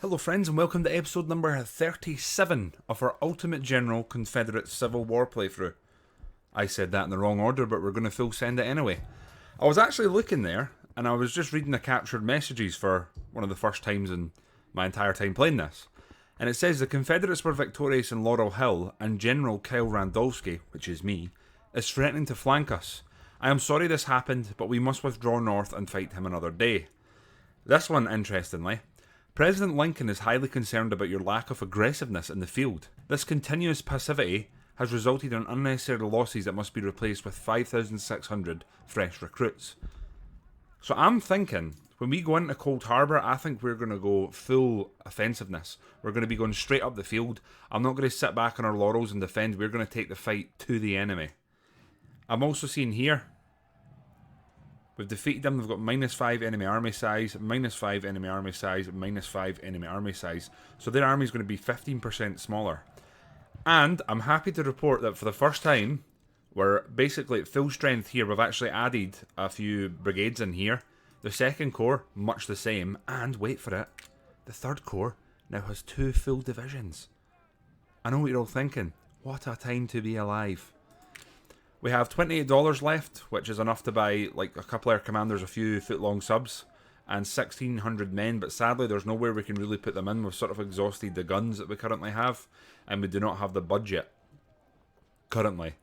Hello friends and welcome to episode number 37 of our Ultimate General Confederate Civil War playthrough. I said that in the wrong order, but we're going to full send it anyway. I was actually looking there and I was just reading the captured messages for one of the first times in my entire time playing this. And it says the Confederates were victorious in Laurel Hill and General theRandolfski, which is me, is threatening to flank us. I am sorry this happened, but we must withdraw north and fight him another day. This one, interestingly, President Lincoln is highly concerned about your lack of aggressiveness in the field. This continuous passivity has resulted in unnecessary losses that must be replaced with 5,600 fresh recruits. So I'm thinking, when we go into Cold Harbour, I think we're going to go full offensiveness. We're going to be going straight up the field. I'm not going to sit back on our laurels and defend. We're going to take the fight to the enemy. I'm also seeing here, we've defeated them. They've got -5 enemy army size, -5 enemy army size, -5 enemy army size. So their army is going to be 15% smaller. And I'm happy to report that for the first time, we're basically at full strength here. We've actually added a few brigades in here. The 2nd Corps, much the same. And wait for it, the 3rd Corps now has 2 full divisions. I know what you're all thinking. What a time to be alive. We have $28 left, which is enough to buy like a couple air commanders, a few foot-long subs, and 1,600 men, but sadly there's nowhere we can really put them in. We've sort of exhausted the guns that we currently have, and we do not have the budget currently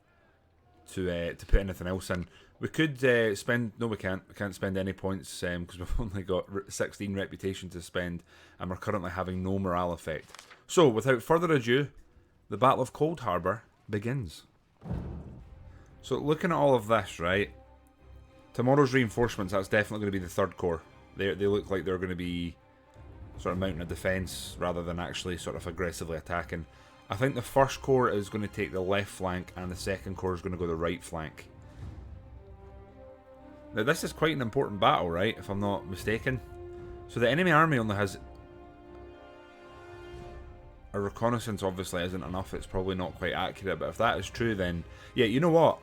to put anything else in. We could spend... No, we can't. We can't spend any points because we've only got 16 reputation to spend, and we're currently having no morale effect. So, without further ado, the Battle of Cold Harbour begins. So looking at all of this, right, tomorrow's reinforcements, that's definitely going to be the 3rd Corps. They look like they're going to be sort of mounting a defence rather than actually sort of aggressively attacking. I think the 1st Corps is going to take the left flank and the 2nd Corps is going to go the right flank. Now this is quite an important battle, right, if I'm not mistaken. So the enemy army only has... A reconnaissance obviously isn't enough, it's probably not quite accurate, but if that is true then... Yeah, you know what?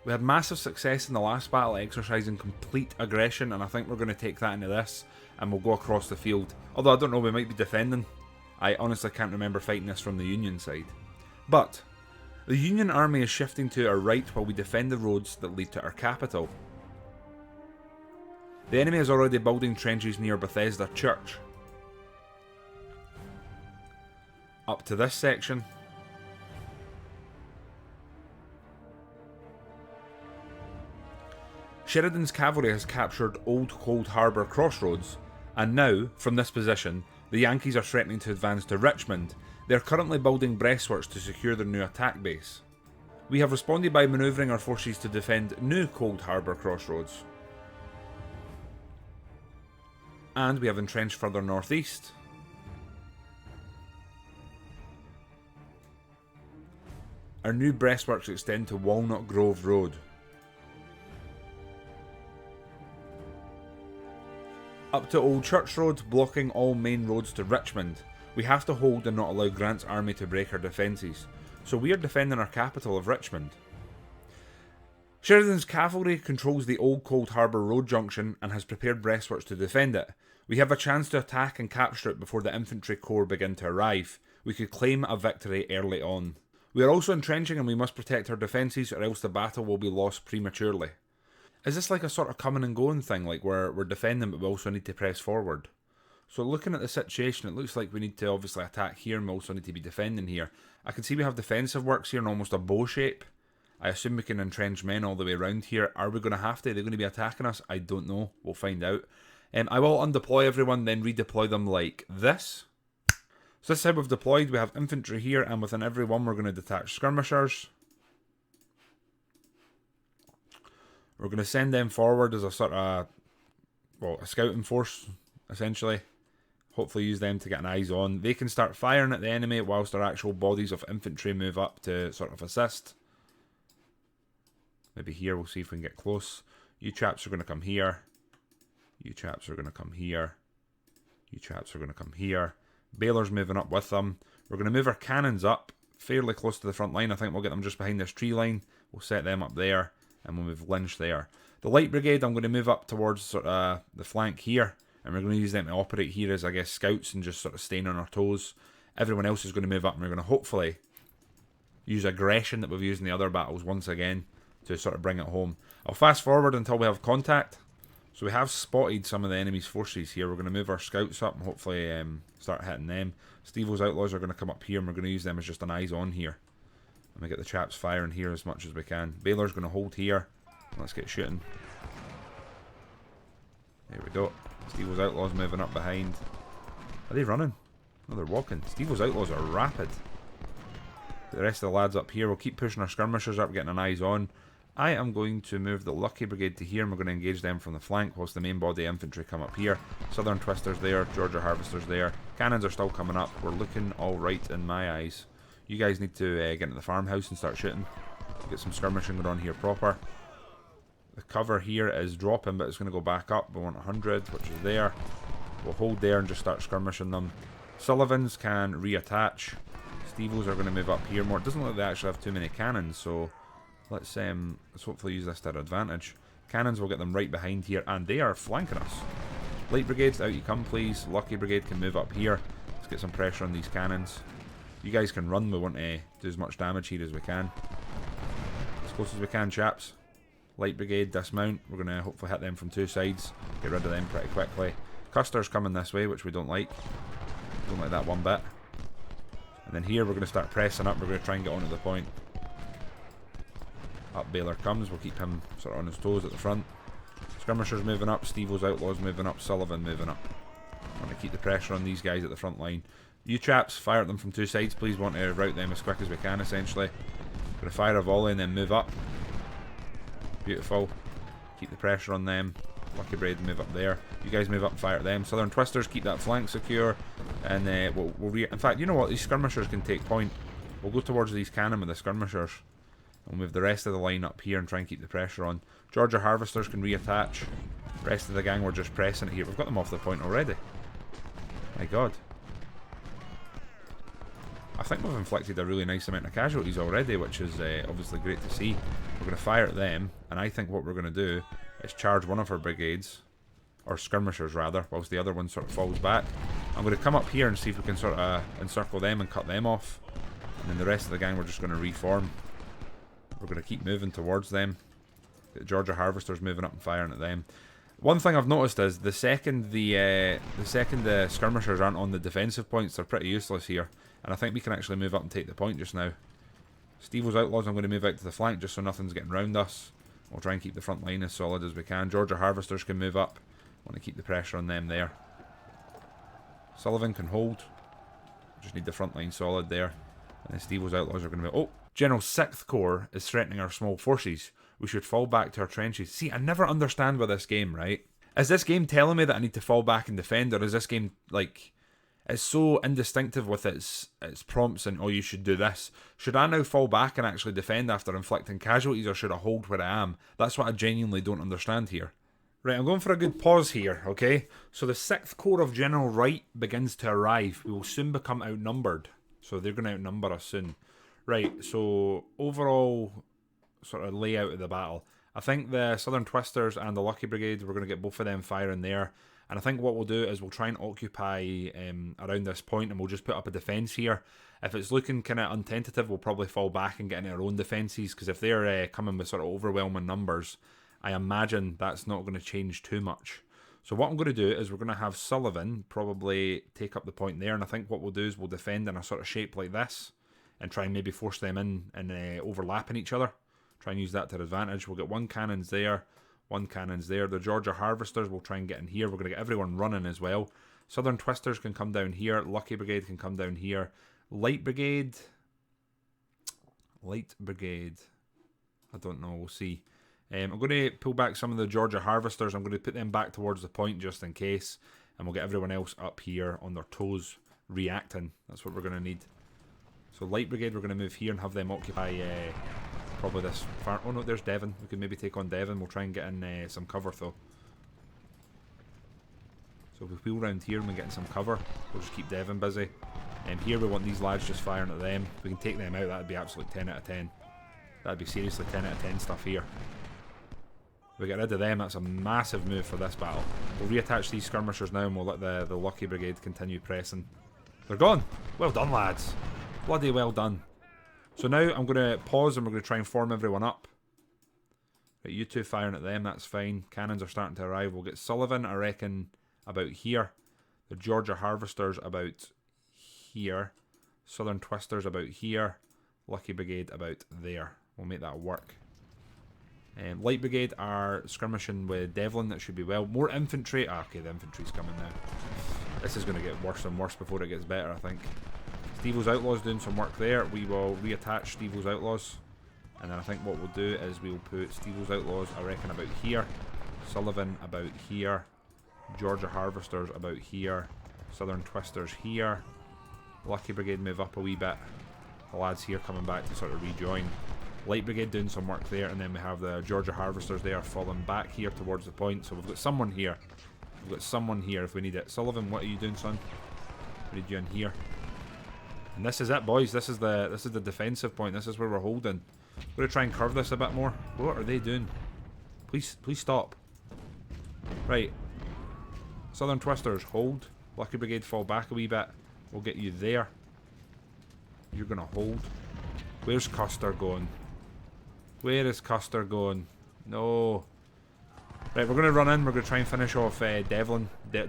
We had massive success in the last battle exercising complete aggression, and I think we're going to take that into this, and we'll go across the field. Although I don't know, we might be defending. I honestly can't remember fighting this from the Union side. But, the Union army is shifting to our right while we defend the roads that lead to our capital. The enemy is already building trenches near Bethesda Church. Up to this section. Sheridan's cavalry has captured Old Cold Harbour crossroads, and now, from this position, the Yankees are threatening to advance to Richmond. They are currently building breastworks to secure their new attack base. We have responded by manoeuvring our forces to defend New Cold Harbour crossroads. And we have entrenched further northeast. Our new breastworks extend to Walnut Grove Road. Up to Old Church Road, blocking all main roads to Richmond. We have to hold and not allow Grant's army to break our defences, so we are defending our capital of Richmond. Sheridan's cavalry controls the Old Cold Harbour Road junction and has prepared breastworks to defend it. We have a chance to attack and capture it before the infantry corps begin to arrive. We could claim a victory early on. We are also entrenching and we must protect our defences or else the battle will be lost prematurely. Is this like a sort of coming and going thing, like we're defending but we also need to press forward? So looking at the situation, it looks like we need to obviously attack here and we also need to be defending here. I can see we have defensive works here in almost a bow shape. I assume we can entrench men all the way around here. Are we going to have to? Are they going to be attacking us? I don't know. We'll find out. I will undeploy everyone, then redeploy them like this. So this is how we've deployed. We have infantry here, and within every one we're going to detach skirmishers. We're going to send them forward as a sort of, well, a scouting force, essentially. Hopefully use them to get an eyes on. They can start firing at the enemy whilst our actual bodies of infantry move up to sort of assist. Maybe here, we'll see if we can get close. You chaps are going to come here. You chaps are going to come here. You chaps are going to come here. Baylor's moving up with them. We're going to move our cannons up fairly close to the front line. I think we'll get them just behind this tree line. We'll set them up there, and we'll move Lynch there. The light brigade, I'm going to move up towards sort of the flank here, and we're going to use them to operate here as, I guess, scouts and just sort of staying on our toes. Everyone else is going to move up, and we're going to hopefully use aggression that we've used in the other battles once again to sort of bring it home. I'll fast forward until we have contact. So we have spotted some of the enemy's forces here. We're going to move our scouts up and hopefully start hitting them. Steve-O's outlaws are going to come up here, and we're going to use them as just an eyes on here. And we get the chaps firing here as much as we can. Baylor's going to hold here. Let's get shooting. There we go. Steve-O's outlaws moving up behind. Are they running? No, they're walking. Steve-O's outlaws are rapid. The rest of the lads up here, we'll keep pushing our skirmishers up, getting an eyes on. I am going to move the Lucky Brigade to here, and we're going to engage them from the flank whilst the main body infantry come up here. Southern Twisters there, Georgia Harvesters there. Cannons are still coming up. We're looking alright in my eyes. You guys need to get into the farmhouse and start shooting. Get some skirmishing going on here proper. The cover here is dropping, but it's going to go back up. We want 100, which is there. We'll hold there and just start skirmishing them. Sullivans can reattach. Steve-O's are going to move up here more. It doesn't look like they actually have too many cannons, so let's hopefully use this to our advantage. Cannons will get them right behind here, and they are flanking us. Light Brigades, out you come please. Lucky Brigade can move up here. Let's get some pressure on these cannons. You guys can run. We want to do as much damage here as we can. As close as we can, chaps. Light Brigade, dismount. We're going to hopefully hit them from two sides. Get rid of them pretty quickly. Custer's coming this way, which we don't like. Don't like that one bit. And then here we're going to start pressing up. We're going to try and get onto the point. Up Baylor comes. We'll keep him sort of on his toes at the front. Skirmishers moving up. Steve-O's outlaws moving up. Sullivan moving up. Want to keep the pressure on these guys at the front line. You chaps, fire at them from two sides. Please want to rout them as quick as we can, essentially. Going to fire a volley and then move up. Beautiful. Keep the pressure on them. Lucky Brigade move up there. You guys move up and fire at them. Southern Twisters, keep that flank secure. And in fact, you know what? These skirmishers can take point. We'll go towards these cannon with the skirmishers. We'll move the rest of the line up here and try and keep the pressure on. Georgia Harvesters can reattach. Rest of the gang, we're just pressing it here. We've got them off the point already. My god. I think we've inflicted a really nice amount of casualties already, which is obviously great to see. We're going to fire at them, and I think what we're going to do is charge one of our brigades, or skirmishers rather, whilst the other one sort of falls back. I'm going to come up here and see if we can sort of encircle them and cut them off. And then the rest of the gang we're just going to reform. We're going to keep moving towards them. The Georgia Harvesters moving up and firing at them. One thing I've noticed is the second the skirmishers aren't on the defensive points, they're pretty useless here. And I think we can actually move up and take the point just now. Steve-O's outlaws, I'm going to move out to the flank just so nothing's getting round us. We'll try and keep the front line as solid as we can. Georgia Harvesters can move up. Want to keep the pressure on them there. Sullivan can hold. Just need the front line solid there. And then Steve-O's outlaws are going to be... Oh! General 6th Corps is threatening our small forces. We should fall back to our trenches. See, I never understand with this game, right? Is this game telling me that I need to fall back and defend, or is this game, like... It's so indistinctive with its prompts and, oh, you should do this. Should I now fall back and actually defend after inflicting casualties, or should I hold where I am? That's what I genuinely don't understand here. Right, I'm going for a good pause here, okay? So the 6th Corps of General Wright begins to arrive. We will soon become outnumbered. So they're going to outnumber us soon. Right, so overall sort of layout of the battle. I think the Southern Twisters and the Lucky Brigade, we're going to get both of them firing there. And I think what we'll do is we'll try and occupy around this point, and we'll just put up a defence here. If it's looking kind of untentative, we'll probably fall back and get into our own defences, because if they're coming with sort of overwhelming numbers, I imagine that's not going to change too much. So what I'm going to do is we're going to have Sullivan probably take up the point there, and I think what we'll do is we'll defend in a sort of shape like this, and try and maybe force them in and overlapping each other. Try and use that to our advantage. We'll get one cannons there. One cannon's there. The Georgia Harvesters will try and get in here. We're going to get everyone running as well. Southern Twisters can come down here. Lucky Brigade can come down here. Light Brigade. I don't know. We'll see. I'm going to pull back some of the Georgia Harvesters. I'm going to put them back towards the point just in case. And we'll get everyone else up here on their toes reacting. That's what we're going to need. So Light Brigade, we're going to move here and have them occupy... probably this far. Oh no, there's Devon. We could maybe take on Devon. We'll try and get in some cover though. So if we wheel around here and we get in some cover, we'll just keep Devon busy. Here we want these lads just firing at them. If we can take them out, that'd be absolute 10 out of 10. That'd be seriously 10 out of 10 stuff here. If we get rid of them, that's a massive move for this battle. We'll reattach these skirmishers now and we'll let the Lucky Brigade continue pressing. They're gone! Well done, lads. Bloody well done. So now I'm going to pause and we're going to try and form everyone up. Right, you two firing at them, that's fine. Cannons are starting to arrive. We'll get Sullivan, I reckon, about here. The Georgia Harvesters about here. Southern Twisters about here. Lucky Brigade about there. We'll make that work. Light Brigade are skirmishing with Devlin. That should be well. More infantry. Ah, okay, the infantry's coming now. This is going to get worse and worse before it gets better, I think. Stevo's Outlaws doing some work there. We will reattach Stevo's Outlaws. And then I think what we'll do is we'll put Stevo's Outlaws, I reckon, about here. Sullivan about here. Georgia Harvesters about here. Southern Twisters here. Lucky Brigade move up a wee bit. The lads here coming back to sort of rejoin. Light Brigade doing some work there, and then we have the Georgia Harvesters there falling back here towards the point. So we've got someone here. We've got someone here if we need it. Sullivan, what are you doing, son? We need you in here. And this is it, boys. This is the defensive point. This is where we're holding. We're gonna try and curve this a bit more. What are they doing? Please stop. Right. Southern Twisters, hold. Lucky Brigade, fall back a wee bit. We'll get you there. You're gonna hold. Where's Custer going? Where is Custer going? No. Right, we're going to run in. We're going to try and finish off Delvin. I'm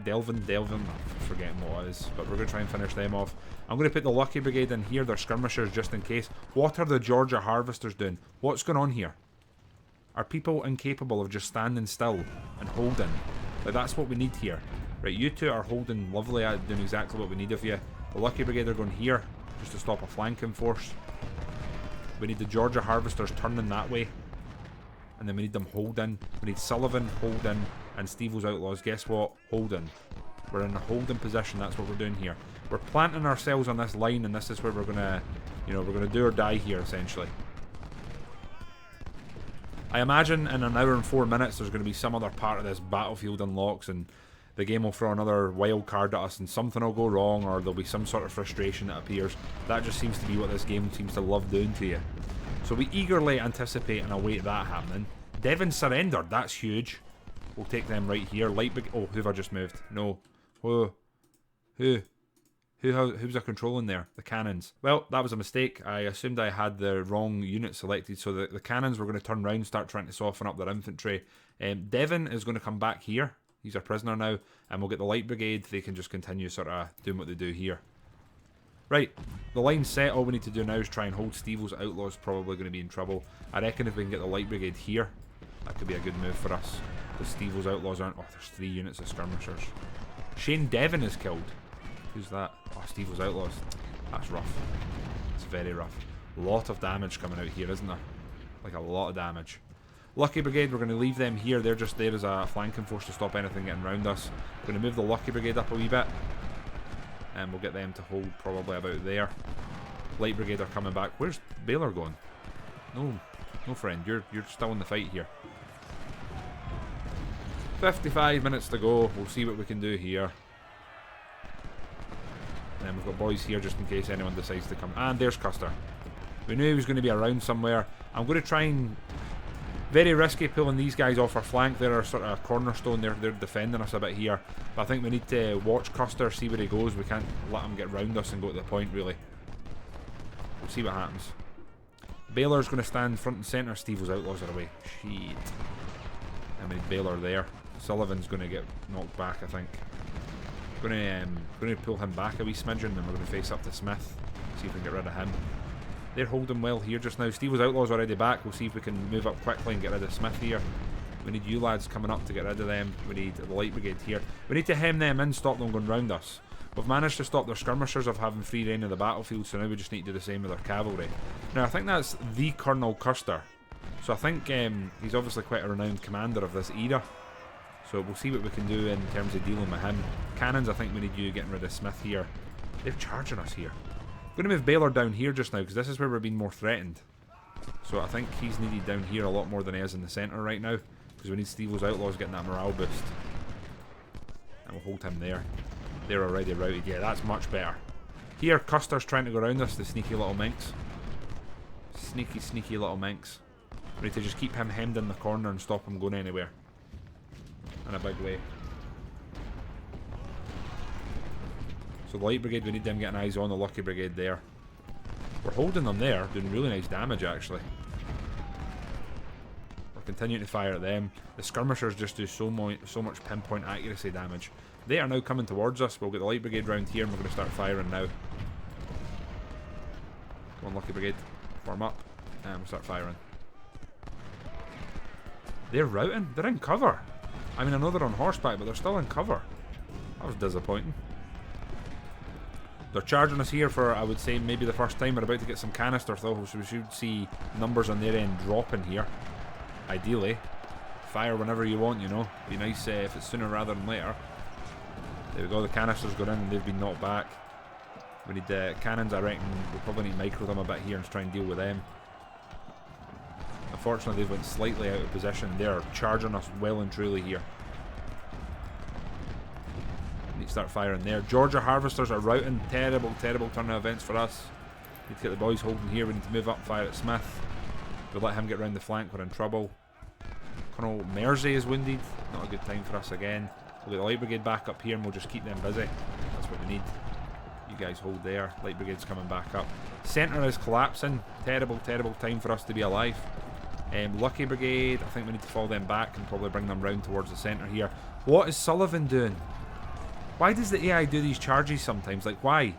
forgetting what it is. But we're going to try and finish them off. I'm going to put the Lucky Brigade in here. They're skirmishers just in case. What are the Georgia Harvesters doing? What's going on here? Are people incapable of just standing still and holding? Like, that's what we need here. Right, you two are holding lovely at doing exactly what we need of you. The Lucky Brigade are going here just to stop a flanking force. We need the Georgia Harvesters turning that way. And then we need them holding. We need Sullivan holding and Stevo's Outlaws. Guess what? Holding. We're in a holding position. That's what we're doing here. We're planting ourselves on this line, and this is where we're gonna, you know, we're gonna do or die here essentially. I imagine in an hour and 4 minutes there's gonna be some other part of this battlefield unlocks, and the game will throw another wild card at us, and something will go wrong, or there'll be some sort of frustration that appears. That just seems to be what this game seems to love doing to you. So we eagerly anticipate and await that happening. Devon surrendered. That's huge. We'll take them right here. Light Brigade. Oh, who have I just moved? No. Who's I controlling there? The cannons. Well, that was a mistake. I assumed I had the wrong unit selected, so the cannons were going to turn around, start trying to soften up their infantry. Devon is going to come back here. He's our prisoner now, and we'll get the Light Brigade. They can just continue sort of doing what they do here. Right, the line's set. All we need to do now is try and hold Stevo's Outlaws. Probably going to be in trouble. I reckon if we can get the Light Brigade here, that could be a good move for us. Because Stevo's Outlaws aren't... Oh, there's 3 units of skirmishers. Shane Devon is killed. Who's that? Oh, Stevo's Outlaws. That's rough. It's very rough. A lot of damage coming out here, isn't there? Like a lot of damage. Lucky Brigade, we're going to leave them here. They're just there as a flanking force to stop anything getting around us. We're going to move the Lucky Brigade up a wee bit. And we'll get them to hold probably about there. Light Brigade are coming back. Where's Baylor going? No friend, you're still in the fight here. 55 minutes to go. We'll see what we can do here. And then we've got boys here just in case anyone decides to come. And there's Custer. We knew he was going to be around somewhere. I'm going to try and... Very risky pulling these guys off our flank. They're our sort of cornerstone. They're defending us a bit here. But I think we need to watch Custer, see where he goes. We can't let him get round us and go to the point, really. We'll see what happens. Baylor's going to stand front and centre. Stevo's Outlaws are away. Shit. And we need Baylor there. Sullivan's going to get knocked back, I think. Going to pull him back a wee smidgen, and we're going to face up to Smith. See if we can get rid of him. They're holding well here just now. Stevo's Outlaws already back. We'll see if we can move up quickly and get rid of Smith here. We need you lads coming up to get rid of them. We need the Light Brigade here. We need to hem them in, stop them going round us. We've managed to stop their skirmishers of having free reign of the battlefield, so now we just need to do the same with our cavalry. Now, I think that's the Colonel Custer. So I think he's obviously quite a renowned commander of this era. So we'll see what we can do in terms of dealing with him. Cannons, I think we need you getting rid of Smith here. They're charging us here. I'm going to move Baylor down here just now, because this is where we're being more threatened. So I think he's needed down here a lot more than he is in the centre right now, because we need Stevo's Outlaws getting that morale boost. And we'll hold him there. They're already routed. Yeah, that's much better. Here, Custer's trying to go around us, the sneaky little minx. Sneaky, sneaky little minx. We need to just keep him hemmed in the corner and stop him going anywhere. In a big way. So the Light Brigade, we need them getting eyes on the Lucky Brigade there. We're holding them there, doing really nice damage actually. We're continuing to fire at them. The skirmishers just do so much pinpoint accuracy damage. They are now coming towards us. We'll get the Light Brigade round here and we're going to start firing now. Come on, Lucky Brigade. Form up. And we'll start firing. They're routing. They're in cover. I mean, I know they're on horseback, but they're still in cover. That was disappointing. They're charging us here for, I would say, maybe the first time. We're about to get some canisters though, so we should see numbers on their end dropping here. Ideally. Fire whenever you want, you know. Be nice if it's sooner rather than later. There we go, the canisters got in and they've been knocked back. We need cannons, I reckon. We'll probably need to micro them a bit here and try and deal with them. Unfortunately, they went slightly out of position. They're charging us well and truly here. Need to start firing there. Georgia Harvesters are routing. Terrible, terrible turn of events for us. Need to get the boys holding here. We need to move up, fire at Smith. If we let him get round the flank, we're in trouble. Colonel Mersey is wounded. Not a good time for us again. We'll get the Light Brigade back up here and we'll just keep them busy. That's what we need. You guys hold there. Light Brigade's coming back up. Centre is collapsing. Terrible, terrible time for us to be alive. Lucky Brigade, I think we need to fall them back and probably bring them round towards the centre here. What is Sullivan doing? Why does the AI do these charges sometimes? Like, why?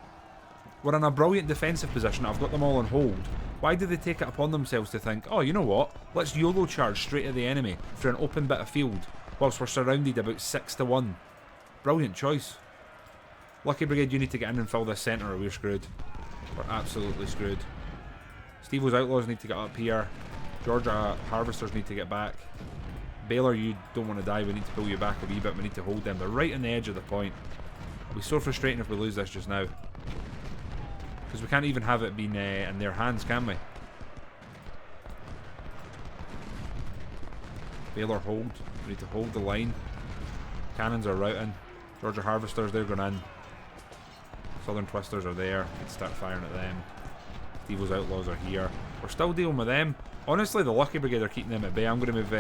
We're in a brilliant defensive position. I've got them all on hold. Why do they take it upon themselves to think, oh, you know what? Let's YOLO charge straight at the enemy for an open bit of field whilst we're surrounded about 6 to 1. Brilliant choice. Lucky Brigade, you need to get in and fill this centre or we're screwed. We're absolutely screwed. Steve-O's Outlaws need to get up here. Georgia Harvesters need to get back. Baylor, you don't want to die. We need to pull you back a wee bit. We need to hold them. They're right on the edge of the point. It'll be so frustrating if we lose this just now. Because we can't even have it being in their hands, can we? Baylor, hold. We need to hold the line. Cannons are routing. Georgia Harvesters, they're going in. Southern Twisters are there. We need to start firing at them. Steve-O's Outlaws are here. We're still dealing with them. Honestly, the Lucky Brigade are keeping them at bay. I'm going to move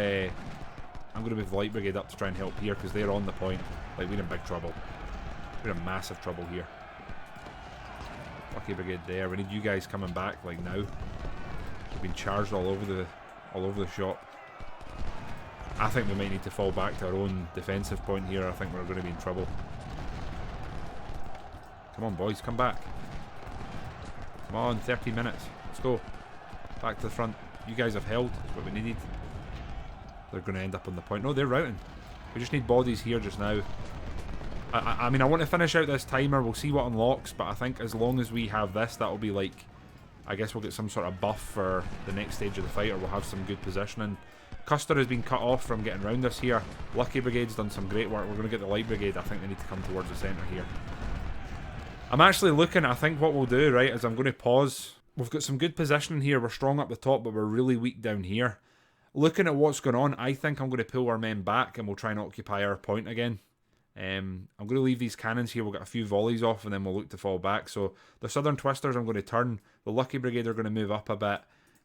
the Light Brigade up to try and help here because they're on the point. Like, we're in big trouble. We're in massive trouble here. Lucky Brigade there. We need you guys coming back like now. We've been charged all over the shop. I think we might need to fall back to our own defensive point here. I think we're going to be in trouble. Come on, boys, come back. Come on, 30 minutes. Let's go. Back to the front. You guys have held. That's what we needed. They're going to end up on the point. No, they're routing. We just need bodies here just now. I mean, I want to finish out this timer. We'll see what unlocks, but I think as long as we have this, that'll be like... I guess we'll get some sort of buff for the next stage of the fight, or we'll have some good positioning. Custer has been cut off from getting round us here. Lucky Brigade's done some great work. We're going to get the Light Brigade. I think they need to come towards the centre here. I'm actually looking... I think what we'll do, right, is I'm going to pause... We've got some good positioning here. We're strong up the top, but we're really weak down here. Looking at what's going on, I think I'm going to pull our men back and we'll try and occupy our point again. I'm going to leave these cannons here. We'll get a few volleys off and then we'll look to fall back. So the Southern Twisters I'm going to turn. The Lucky Brigade are going to move up a bit.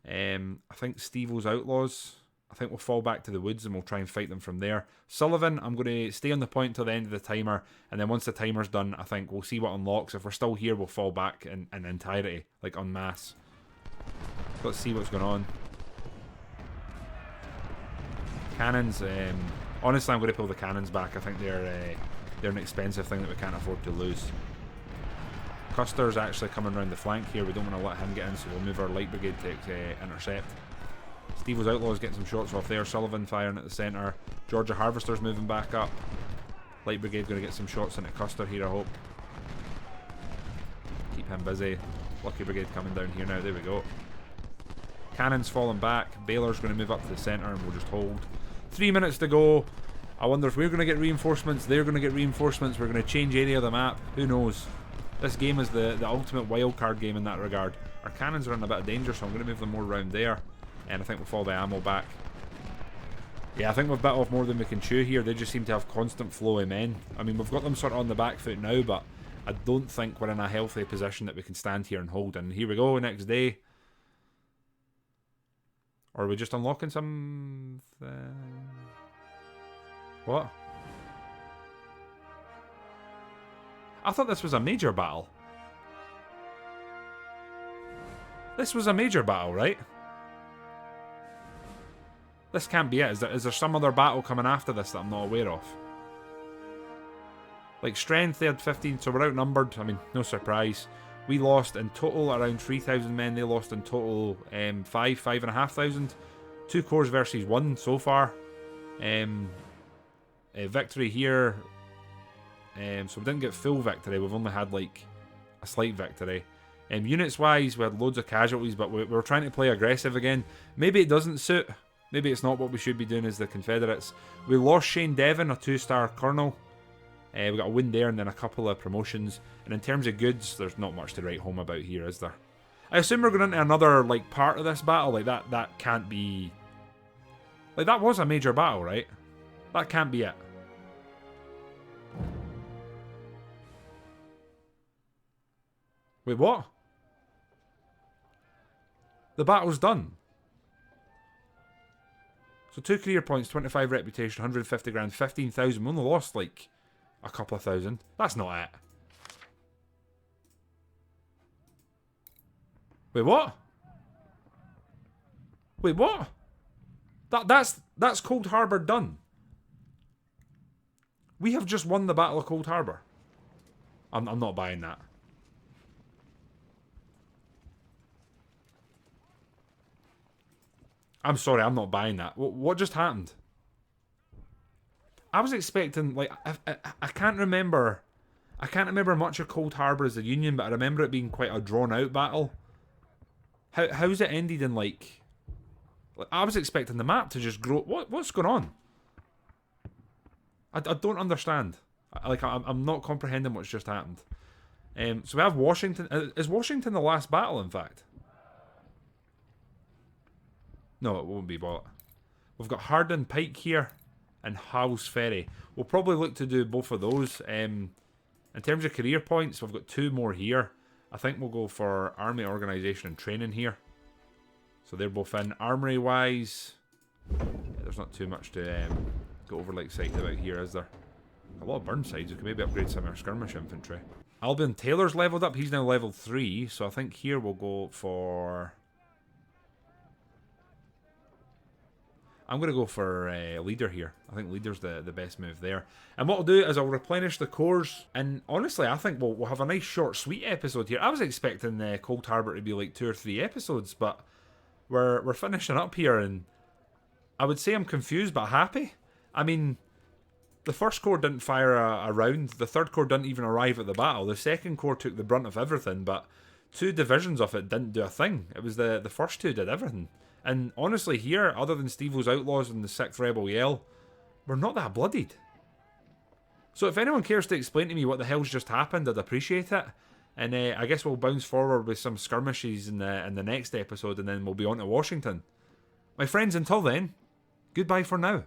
I think Steve-O's Outlaws, I think we'll fall back to the woods and we'll try and fight them from there. Sullivan, I'm going to stay on the point till the end of the timer, and then once the timer's done, I think we'll see what unlocks. If we're still here, we'll fall back in entirety, like en masse. Let's see what's going on. Cannons, honestly I'm going to pull the cannons back. I think they're an expensive thing that we can't afford to lose. Custer's actually coming around the flank here. We don't want to let him get in, so we'll move our Light Brigade to intercept. Steve-O's Outlaws getting some shots off there. Sullivan firing at the centre. Georgia Harvester's moving back up. Light Brigade going to get some shots into Custer here, I hope. Keep him busy. Lucky Brigade coming down here now. There we go. Cannons falling back. Baylor's going to move up to the centre and we'll just hold. 3 minutes to go. I wonder if we're going to get reinforcements. They're going to get reinforcements. We're going to change area of the map. Who knows? This game is the ultimate wildcard game in that regard. Our cannons are in a bit of danger, so I'm going to move them more round there. And I think we'll fall the ammo back. Yeah, I think we've bit off more than we can chew here. They just seem to have constant flow of men. I mean, we've got them sort of on the back foot now, but I don't think we're in a healthy position that we can stand here and hold. And here we go, next day. Or are we just unlocking some... What? I thought this was a major battle. This was a major battle, right? This can't be it. Is there some other battle coming after this that I'm not aware of? Like, strength, they had 15, so we're outnumbered. I mean, no surprise. We lost in total around 3,000 men. They lost in total 5,500. 2 corps versus 1 so far. Victory here. So we didn't get full victory. We've only had, like, a slight victory. Units-wise, we had loads of casualties, but we were trying to play aggressive again. Maybe it doesn't suit. Maybe it's not what we should be doing as the Confederates. We lost Shane Devon, a 2-star colonel. We got a win there and then a couple of promotions. And in terms of goods, there's not much to write home about here, is there? I assume we're going into another, like, part of this battle. Like, that can't be... Like, that was a major battle, right? That can't be it. Wait, what? The battle's done. So 2 career points, 25 reputation, 150 grand, 15,000. We only lost, like, a couple of thousand. That's not it. Wait, what? Wait, what? That's Cold Harbour done. We have just won the Battle of Cold Harbour. I'm not buying that. I'm sorry, I'm not buying that. What just happened? I was expecting, like, I can't remember. I can't remember much of Cold Harbour as a Union, but I remember it being quite a drawn-out battle. How's it ended in, like... I was expecting the map to just grow... What's going on? I don't understand. I'm not comprehending what's just happened. So we have Washington. Is Washington the last battle, in fact? No, it won't be, but... We've got Hardin Pike here and Howes Ferry. We'll probably look to do both of those. In terms of career points, we've got 2 more here. I think we'll go for Army Organisation and Training here. So they're both in. Armory-wise, there's not too much to go over, like, excited about here, is there? A lot of Burnsides. We can maybe upgrade some of our skirmish infantry. Albion Taylor's leveled up. He's now level 3. So I think here we'll go for... I'm going to go for leader here. I think leader's the best move there. And what I'll do is I'll replenish the corps. And honestly, I think we'll have a nice short, sweet episode here. I was expecting Cold Harbour to be like 2 or 3 episodes, but we're finishing up here. And I would say I'm confused but happy. I mean, the first corps didn't fire a round. The third corps didn't even arrive at the battle. The second corps took the brunt of everything, but 2 divisions of it didn't do a thing. It was the first 2 did everything. And honestly here, other than Steve-O's Outlaws and the 6th Rebel Yell, we're not that bloodied. So if anyone cares to explain to me what the hell's just happened, I'd appreciate it. And I guess we'll bounce forward with some skirmishes in the next episode, and then we'll be on to Washington. My friends, until then, goodbye for now.